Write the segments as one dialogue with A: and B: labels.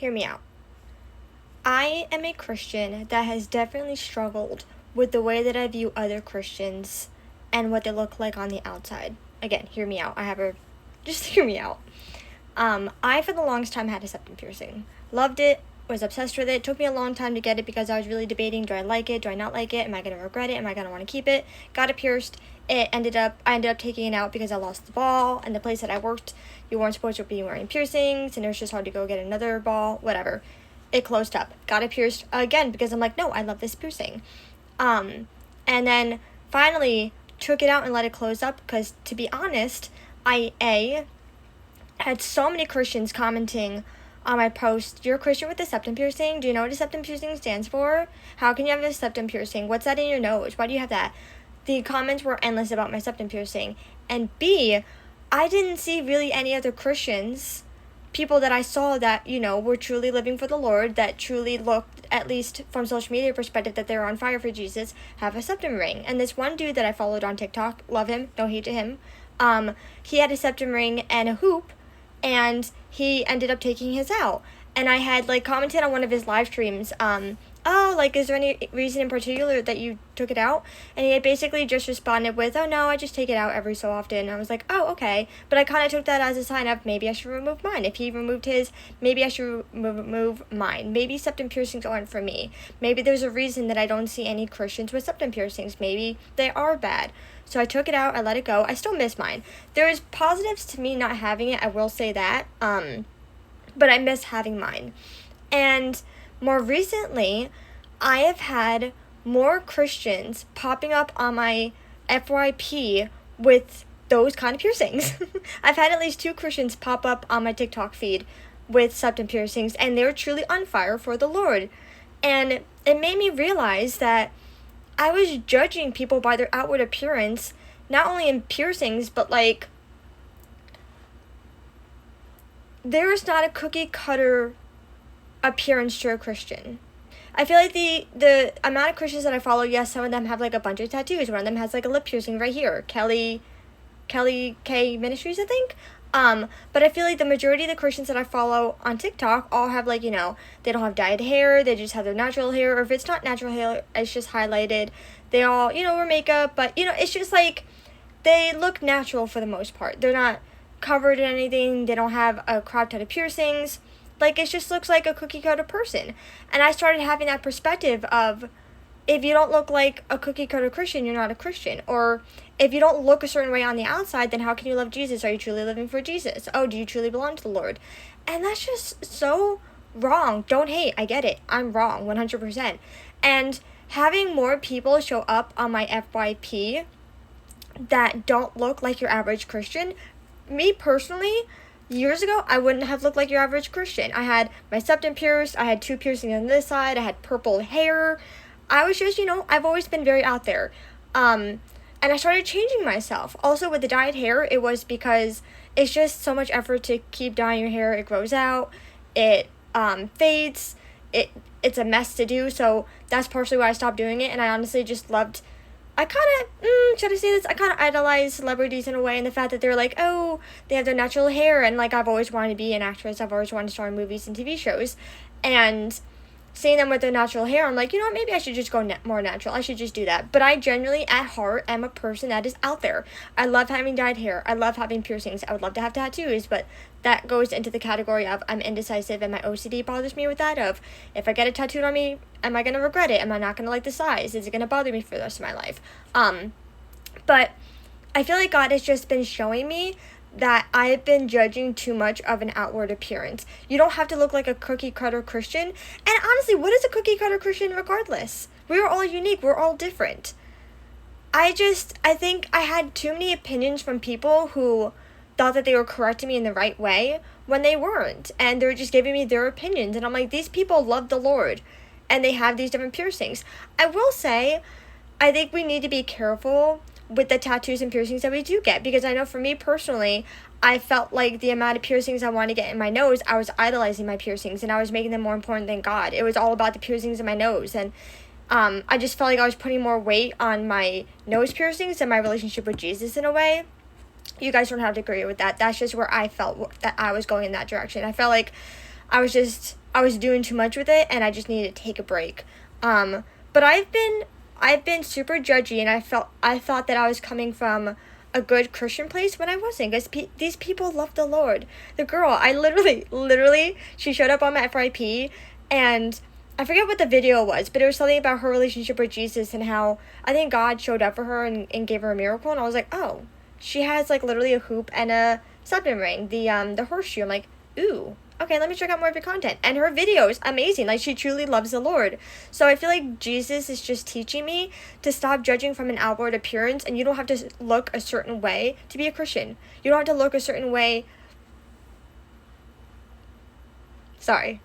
A: hear me out. I am a Christian that has definitely struggled with the way that I view other Christians and what they look like on the outside. Again, hear me out. Just hear me out. I, for the longest time, had a septum piercing. Loved it, was obsessed with it. Took me a long time to get it because I was really debating, do I like it, do I not like it, am I going to regret it, am I going to want to keep it? Got it pierced. I ended up taking it out because I lost the ball, and the place that I worked, you weren't supposed to be wearing piercings, and it was just hard to go get another ball, whatever. It closed up. Got it pierced again because I'm like, no, I love this piercing. And then finally took it out and let it close up because, to be honest, I had so many Christians commenting on my post, you're a Christian with a septum piercing? Do you know what a septum piercing stands for? How can you have a septum piercing? What's that in your nose? Why do you have that? The comments were endless about my septum piercing. And B, I didn't see really any other Christians, people that I saw that, were truly living for the Lord, that truly looked, at least from social media perspective, that they were on fire for Jesus, have a septum ring. And this one dude that I followed on TikTok, love him, no hate to him, he had a septum ring and a hoop, and he ended up taking his out. And I had, commented on one of his live streams, is there any reason in particular that you took it out? And he had basically just responded with, oh, no, I just take it out every so often. And I was like, oh, okay. But I kind of took that as a sign of maybe I should remove mine. If he removed his, maybe I should remove mine. Maybe septum piercings aren't for me. Maybe there's a reason that I don't see any Christians with septum piercings. Maybe they are bad. So I took it out, I let it go. I still miss mine. There is positives to me not having it, I will say that. But I miss having mine. And more recently, I have had more Christians popping up on my FYP with those kind of piercings. I've had at least 2 Christians pop up on my TikTok feed with septum piercings, and they're truly on fire for the Lord. And it made me realize that I was judging people by their outward appearance, not only in piercings, but there is not a cookie cutter appearance to a Christian. I feel like the amount of Christians that I follow, yes, some of them have a bunch of tattoos. One of them has a lip piercing right here. Kelly K Ministries, I think. But I feel like the majority of the Christians that I follow on TikTok all have they don't have dyed hair, they just have their natural hair, or if it's not natural hair, it's just highlighted. They all, wear makeup, but it's just they look natural for the most part. They're not covered in anything, they don't have a crop ton of piercings. It just looks like a cookie cutter person. And I started having that perspective of, if you don't look like a cookie cutter Christian, you're not a Christian. Or if you don't look a certain way on the outside, then how can you love Jesus? Are you truly living for Jesus? Oh, do you truly belong to the Lord? And that's just so wrong. Don't hate. I get it. I'm wrong 100%. And having more people show up on my FYP that don't look like your average Christian, me personally, years ago, I wouldn't have looked like your average Christian. I had my septum pierced, I had 2 piercings on this side, I had purple hair. I was just, I've always been very out there. And I started changing myself. Also, with the dyed hair, it was because it's just so much effort to keep dyeing your hair. It grows out, it fades, it's a mess to do, so that's partially why I stopped doing it, and I honestly just loved... I kind of idolize celebrities in a way, in the fact that they're oh, they have their natural hair, and I've always wanted to be an actress, I've always wanted to star in movies and TV shows, and seeing them with their natural hair, I'm maybe I should just go more natural, I should just do that. But I genuinely, at heart, am a person that is out there. I love having dyed hair, I love having piercings, I would love to have tattoos, but that goes into the category of I'm indecisive, and my OCD bothers me with that, of if I get it tattooed on me, am I going to regret it? Am I not going to like the size? Is it going to bother me for the rest of my life? But I feel like God has just been showing me that I've been judging too much of an outward appearance. You don't have to look like a cookie cutter Christian. And honestly, what is a cookie cutter Christian regardless? We're all unique. We're all different. I think I had too many opinions from people who thought that they were correcting me in the right way when they weren't. And they were just giving me their opinions. And I'm these people love the Lord. And they have these different piercings. I will say, I think we need to be careful with the tattoos and piercings that we do get, because I know for me personally, I felt like the amount of piercings I wanted to get in my nose, I was idolizing my piercings, and I was making them more important than God. It was all about the piercings in my nose, and I just felt like I was putting more weight on my nose piercings than my relationship with Jesus in a way. You guys don't have to agree with that. That's just where I felt that I was going in that direction. I felt like I was just I was doing too much with it and I just needed to take a break. But I've been super judgy, and I thought that I was coming from a good Christian place when I wasn't, because these people love the Lord. The girl, I literally, she showed up on my FYP, and I forget what the video was, but it was something about her relationship with Jesus and how I think God showed up for her and gave her a miracle, and I was like, oh, she has like literally a hoop and a septum ring, the horseshoe. I'm like, ooh, okay, let me check out more of your content. And her video is amazing. Like, she truly loves the Lord. So I feel like Jesus is just teaching me to stop judging from an outward appearance, and you don't have to look a certain way to be a Christian. You don't have to look a certain way. Sorry.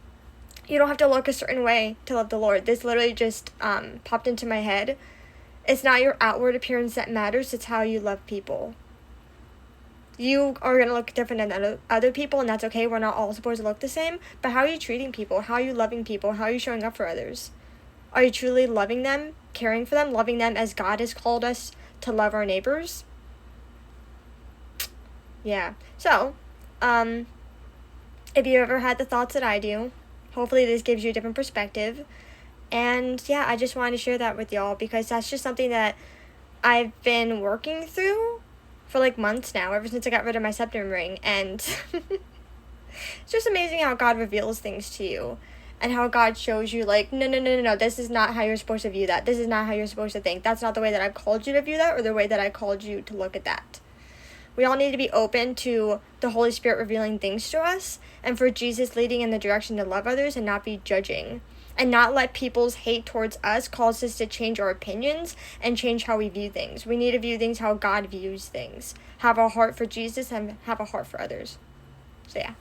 A: You don't have to look a certain way to love the Lord. This literally just popped into my head. It's not your outward appearance that matters. It's how you love people. You are going to look different than other people, and that's okay. We're not all supposed to look the same. But how are you treating people? How are you loving people? How are you showing up for others? Are you truly loving them, caring for them, loving them as God has called us to love our neighbors? Yeah. So, if you ever had the thoughts that I do, hopefully this gives you a different perspective. And yeah, I just wanted to share that with y'all, because that's just something that I've been working through for like months now, ever since I got rid of my septum ring. And it's just amazing how God reveals things to you, and how God shows you, like, no, this is not how you're supposed to view that. This is not how you're supposed to think. That's not the way that I've called you to view that, or the way that I called you to look at that. We all need to be open to the Holy Spirit revealing things to us, and for Jesus leading in the direction to love others and not be judging. And not let people's hate towards us cause us to change our opinions and change how we view things. We need to view things how God views things. Have a heart for Jesus and have a heart for others. So yeah.